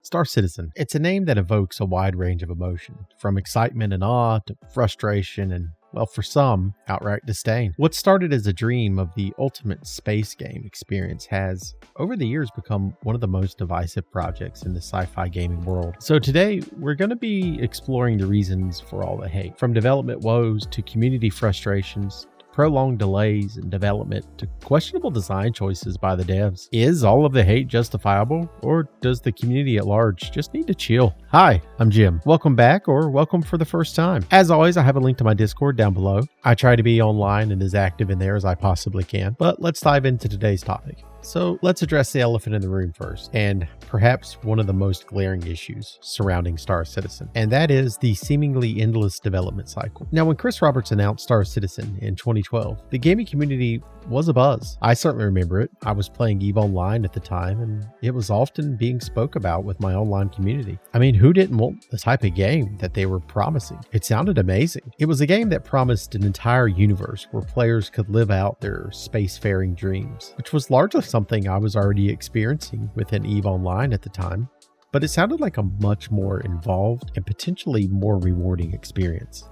Star Citizen. It's a name that evokes a wide range of emotion, from excitement and awe to frustration and, well, for some, outright disdain. What started as a dream of the ultimate space game experience has, over the years, become one of the most divisive projects in the sci-fi gaming world. So today, we're going to be exploring the reasons for all the hate, from development woes to community frustrations, prolonged delays in development to questionable design choices by the devs. Is all of the hate justifiable, or does the community at large just need to chill? Hi, I'm Jim. Welcome back, or welcome for the first time. As always, I have a link to my Discord down below. I try to be online and as active in there as I possibly can, but let's dive into today's topic. So let's address the elephant in the room first, and perhaps one of the most glaring issues surrounding Star Citizen, and that is the seemingly endless development cycle. Now, when Chris Roberts announced Star Citizen in 2012, the gaming community was abuzz. I certainly remember it. I was playing EVE Online at the time, and it was often being spoke about with my online community. I mean, who didn't want the type of game that they were promising? It sounded amazing. It was a game that promised an entire universe where players could live out their spacefaring dreams, which was largely something I was already experiencing within EVE Online at the time, but it sounded like a much more involved and potentially more rewarding experience.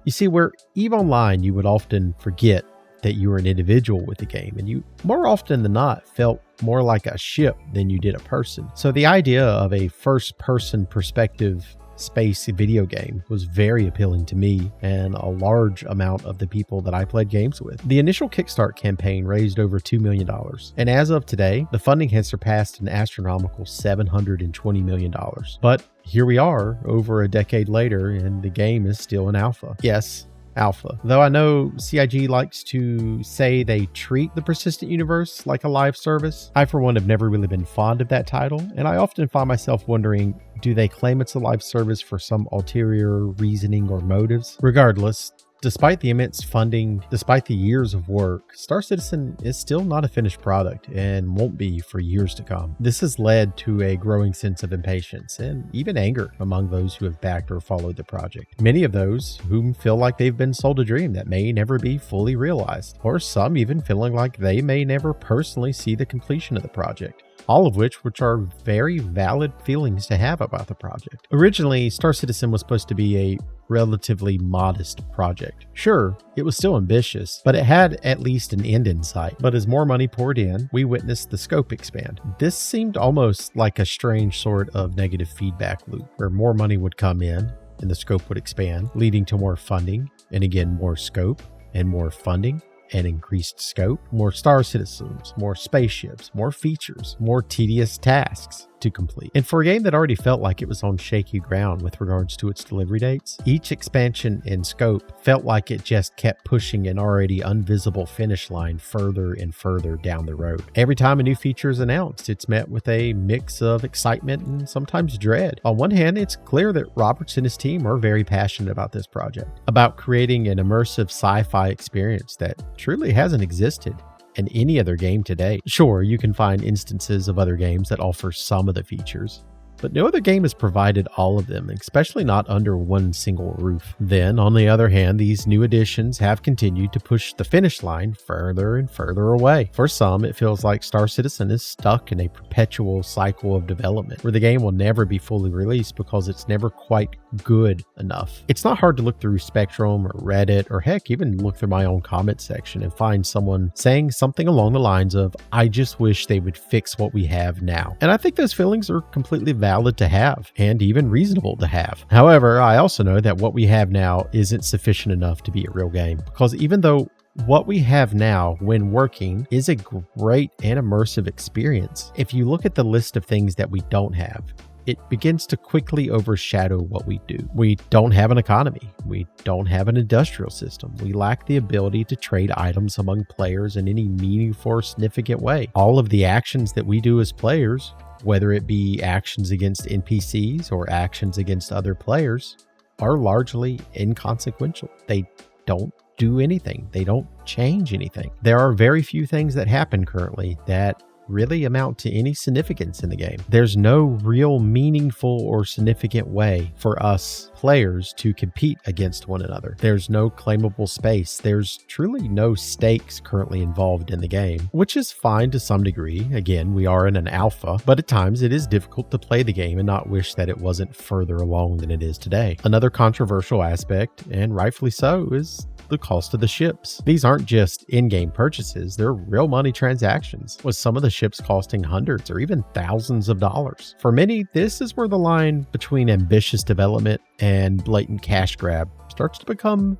You see, where EVE Online, you would often forget that you were an individual with the game, and you more often than not felt more like a ship than you did a person. So the idea of a first-person perspective space video game was very appealing to me and a large amount of the people that I played games with. The initial Kickstart campaign raised over $2 million, and as of today, the funding has surpassed an astronomical $720 million. But here we are, over a decade later, and the game is still in alpha. Yes, alpha. Though I know CIG likes to say they treat the persistent universe like a live service, I for one have never really been fond of that title, and I often find myself wondering, do they claim it's a live service for some ulterior reasoning or motives? Regardless, despite the immense funding, despite the years of work, Star Citizen is still not a finished product and won't be for years to come. This has led to a growing sense of impatience and even anger among those who have backed or followed the project. Many of those whom feel like they've been sold a dream that may never be fully realized, or some even feeling like they may never personally see the completion of the project. All of which are very valid feelings to have about the project. Originally, Star Citizen was supposed to be a relatively modest project. Sure, it was still ambitious, but it had at least an end in sight. But as more money poured in, we witnessed the scope expand. This seemed almost like a strange sort of negative feedback loop, where more money would come in and the scope would expand, leading to more funding, and again more scope and more funding, and increased scope, more Star Citizens, more spaceships, more features, more tedious tasks to complete. And for a game that already felt like it was on shaky ground with regards to its delivery dates, each expansion in scope felt like it just kept pushing an already unvisible finish line further and further down the road. Every time a new feature is announced, it's met with a mix of excitement and sometimes dread. On one hand, it's clear that Roberts and his team are very passionate about this project, about creating an immersive sci-fi experience that truly hasn't existed in any other game today. Sure, you can find instances of other games that offer some of the features, but no other game has provided all of them, especially not under one single roof. Then, on the other hand, these new additions have continued to push the finish line further and further away. For some, it feels like Star Citizen is stuck in a perpetual cycle of development, where the game will never be fully released because it's never quite good enough. It's not hard to look through Spectrum or Reddit, or heck, even look through my own comment section and find someone saying something along the lines of, "I just wish they would fix what we have now." And I think those feelings are completely valid to have, and even reasonable to have. However, I also know that what we have now isn't sufficient enough to be a real game, because even though what we have now, when working, is a great and immersive experience, if you look at the list of things that we don't have, it begins to quickly overshadow what we do. We don't have an economy. We don't have an industrial system. We lack the ability to trade items among players in any meaningful or significant way. All of the actions that we do as players, whether it be actions against NPCs or actions against other players, are largely inconsequential. They don't do anything. They don't change anything. There are very few things that happen currently that really amount to any significance in the game. There's no real meaningful or significant way for us players to compete against one another. There's no claimable space. There's truly no stakes currently involved in the game, which is fine to some degree. Again, we are in an alpha, but at times it is difficult to play the game and not wish that it wasn't further along than it is today. Another controversial aspect, and rightfully so, is the cost of the ships. These aren't just in-game purchases, they're real money transactions, with some of the ships costing hundreds or even thousands of dollars. For many, this is where the line between ambitious development and blatant cash grab starts to become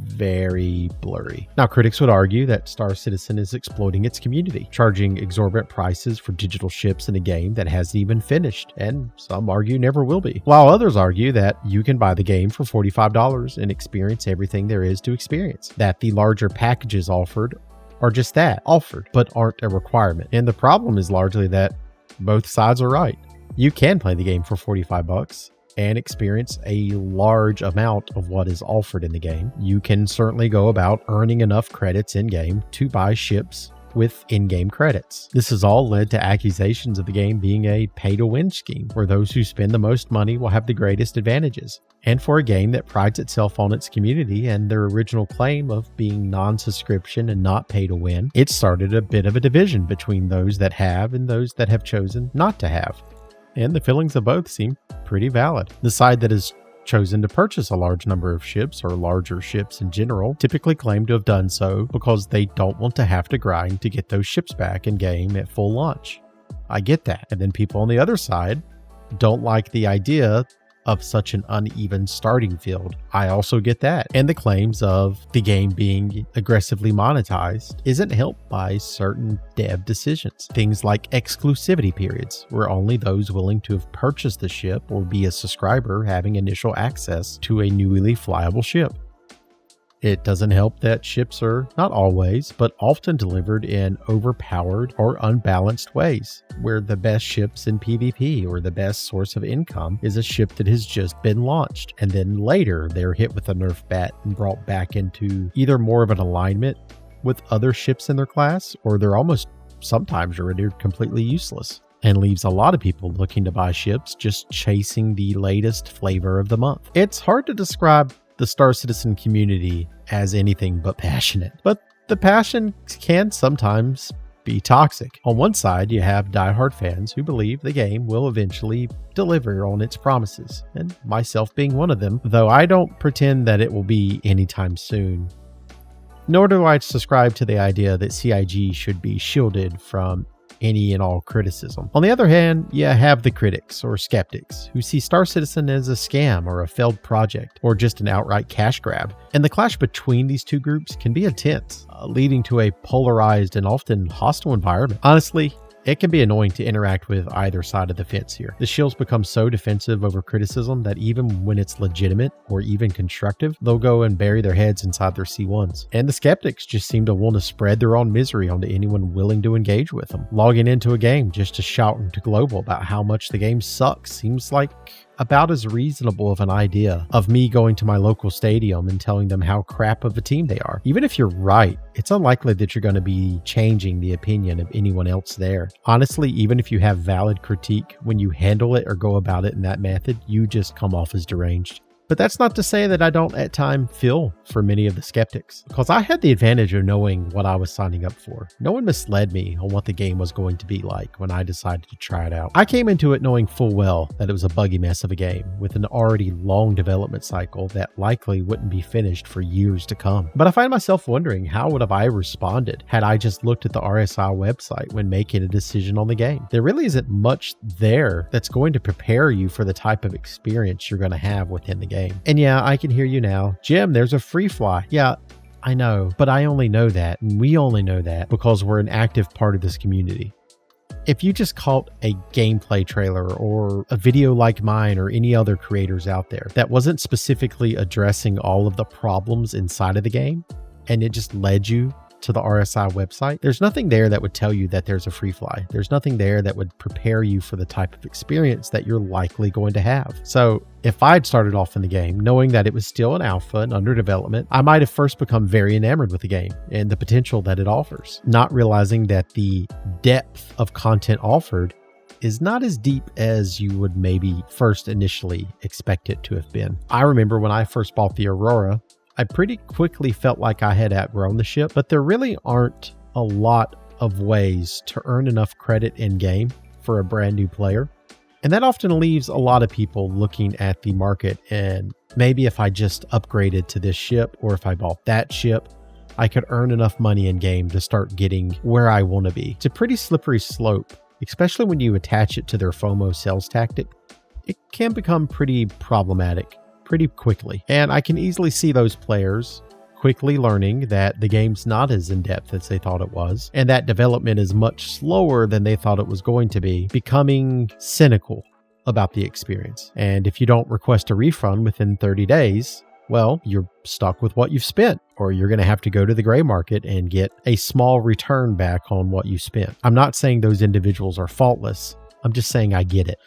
very blurry. Now, critics would argue that Star Citizen is exploiting its community, charging exorbitant prices for digital ships in a game that hasn't even finished, and some argue never will be. While others argue that you can buy the game for $45 and experience everything there is to experience, that the larger packages offered are just that, offered, but aren't a requirement. And the problem is largely that both sides are right. You can play the game for $45 and experience a large amount of what is offered in the game. You can certainly go about earning enough credits in-game to buy ships with in-game credits. This has all led to accusations of the game being a pay-to-win scheme, where those who spend the most money will have the greatest advantages. And for a game that prides itself on its community and their original claim of being non-subscription and not pay-to-win, it started a bit of a division between those that have and those that have chosen not to have. And the feelings of both seem pretty valid. The side that has chosen to purchase a large number of ships, or larger ships in general, typically claim to have done so because they don't want to have to grind to get those ships back in game at full launch. I get that. And then people on the other side don't like the idea of such an uneven starting field. I also get that. And the claims of the game being aggressively monetized isn't helped by certain dev decisions. Things like exclusivity periods, where only those willing to have purchased the ship or be a subscriber having initial access to a newly flyable ship. It doesn't help that ships are not always, but often delivered in overpowered or unbalanced ways, where the best ships in PvP or the best source of income is a ship that has just been launched, and then later they're hit with a nerf bat and brought back into either more of an alignment with other ships in their class, or they're almost sometimes rendered completely useless, and leaves a lot of people looking to buy ships just chasing the latest flavor of the month. It's hard to describe the Star Citizen community as anything but passionate, but the passion can sometimes be toxic. On one side, you have diehard fans who believe the game will eventually deliver on its promises, and myself being one of them, though I don't pretend that it will be anytime soon. Nor do I subscribe to the idea that CIG should be shielded from any and all criticism. On the other hand, you have the critics or skeptics who see Star Citizen as a scam or a failed project or just an outright cash grab. And the clash between these two groups can be intense, leading to a polarized and often hostile environment. Honestly, it can be annoying to interact with either side of the fence here. The shills become so defensive over criticism that even when it's legitimate or even constructive, they'll go and bury their heads inside their C1s. And the skeptics just seem to want to spread their own misery onto anyone willing to engage with them. Logging into a game just to shout into global about how much the game sucks seems like about as reasonable of an idea of me going to my local stadium and telling them how crap of a team they are. Even if you're right, it's unlikely that you're going to be changing the opinion of anyone else there. Honestly, even if you have valid critique, when you handle it or go about it in that method, you just come off as deranged. But that's not to say that I don't at times feel for many of the skeptics, because I had the advantage of knowing what I was signing up for. No one misled me on what the game was going to be like when I decided to try it out. I came into it knowing full well that it was a buggy mess of a game with an already long development cycle that likely wouldn't be finished for years to come. But I find myself wondering, how would have I responded had I just looked at the RSI website when making a decision on the game? There really isn't much there that's going to prepare you for the type of experience you're going to have within the game. And yeah, I can hear you now. Jim, there's a free fly. Yeah, I know, but I only know that, and we only know that because we're an active part of this community. If you just caught a gameplay trailer or a video like mine or any other creators out there that wasn't specifically addressing all of the problems inside of the game, and it just led you to the RSI website, there's nothing there that would tell you that there's a free fly. There's nothing there that would prepare you for the type of experience that you're likely going to have. So if I'd started off in the game knowing that it was still an alpha and under development, I might have first become very enamored with the game and the potential that it offers, not realizing that the depth of content offered is not as deep as you would maybe first initially expect it to have been. I remember when I first bought the Aurora, I pretty quickly felt like I had outgrown the ship, but there really aren't a lot of ways to earn enough credit in game for a brand new player. And that often leaves a lot of people looking at the market and maybe if I just upgraded to this ship or if I bought that ship, I could earn enough money in game to start getting where I want to be. It's a pretty slippery slope, especially when you attach it to their FOMO sales tactic. It can become pretty problematic pretty quickly. And I can easily see those players quickly learning that the game's not as in-depth as they thought it was, and that development is much slower than they thought it was going to be, becoming cynical about the experience. And if you don't request a refund within 30 days, well, you're stuck with what you've spent, or you're going to have to go to the gray market and get a small return back on what you spent. I'm not saying those individuals are faultless. I'm just saying I get it.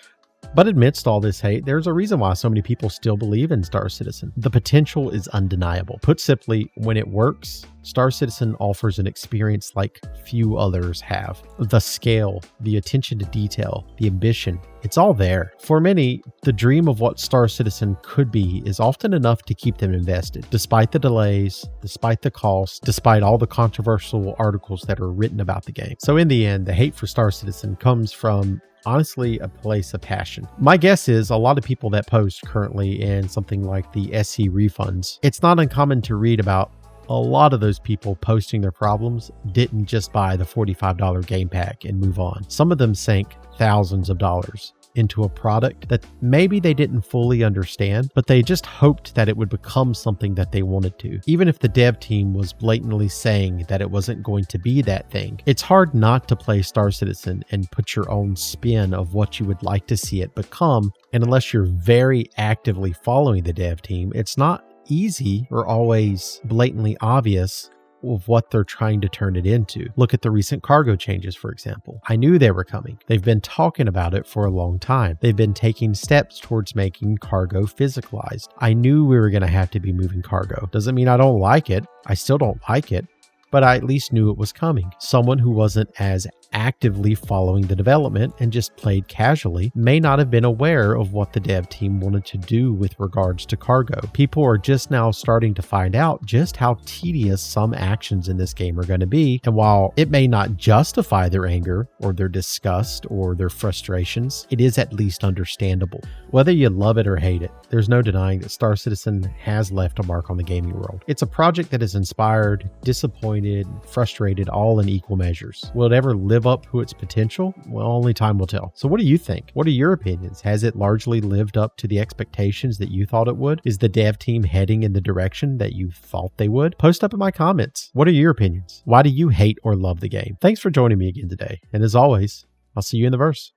But amidst all this hate, there's a reason why so many people still believe in Star Citizen. The potential is undeniable. Put simply, when it works, Star Citizen offers an experience like few others have. The scale, the attention to detail, the ambition, it's all there. For many, the dream of what Star Citizen could be is often enough to keep them invested, despite the delays, despite the cost, despite all the controversial articles that are written about the game. So in the end, the hate for Star Citizen comes from honestly a place of passion. My guess is a lot of people that post currently in something like the SC refunds, it's not uncommon to read about a lot of those people posting their problems didn't just buy the $45 game pack and move on. Some of them sank thousands of dollars into a product that maybe they didn't fully understand, but they just hoped that it would become something that they wanted to. Even if the dev team was blatantly saying that it wasn't going to be that thing, it's hard not to play Star Citizen and put your own spin of what you would like to see it become. And unless you're very actively following the dev team, it's not easy or always blatantly obvious of what they're trying to turn it into. Look at the recent cargo changes, for example. I knew they were coming. They've been talking about it for a long time. They've been taking steps towards making cargo physicalized. I knew we were going to have to be moving cargo. Doesn't mean I don't like it. I still don't like it, but I at least knew it was coming. Someone who wasn't as actively following the development and just played casually may not have been aware of what the dev team wanted to do with regards to cargo. People are just now starting to find out just how tedious some actions in this game are going to be, and while it may not justify their anger or their disgust or their frustrations, it is at least understandable. Whether you love it or hate it, there's no denying that Star Citizen has left a mark on the gaming world. It's a project that has inspired, disappointed, frustrated all in equal measures. Will it ever live up to its potential? Well, only time will tell. So what do you think? What are your opinions? Has it largely lived up to the expectations that you thought it would? Is the dev team heading in the direction that you thought they would? Post up in my comments. What are your opinions? Why do you hate or love the game? Thanks for joining me again today. And as always, I'll see you in the verse.